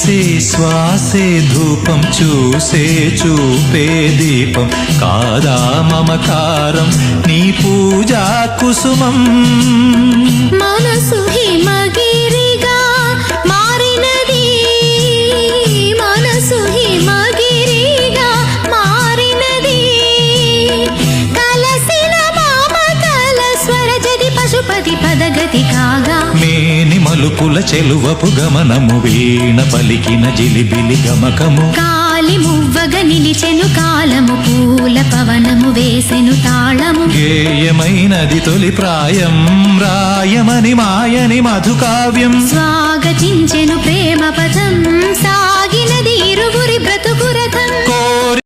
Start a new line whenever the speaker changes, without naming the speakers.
శ్వాసే శ్వాసే ధూపం చూసే చూపే దీపం కాదా మమకారం నీ పూజా కుసుమం
మనసు హిమగిరిగా మారినది మనసు హిమగిరిగా మారినది కలసిన మామకల స్వరజది పశుపతి పదగతి కాగా
మేని మలుపుల చెలువపు గమనము వీణ పలికిన జిలిబిలి గమకము
కాలి మువ్వగ నిలిచెను కాలము పూల పవనము వేసెను తాళము
గేయమైనది తొలి ప్రాయం రాయమని మాయని మధుకావ్యం
స్వాగతించెను ప్రేమ పదం సాగినది ఇరువురి బ్రతు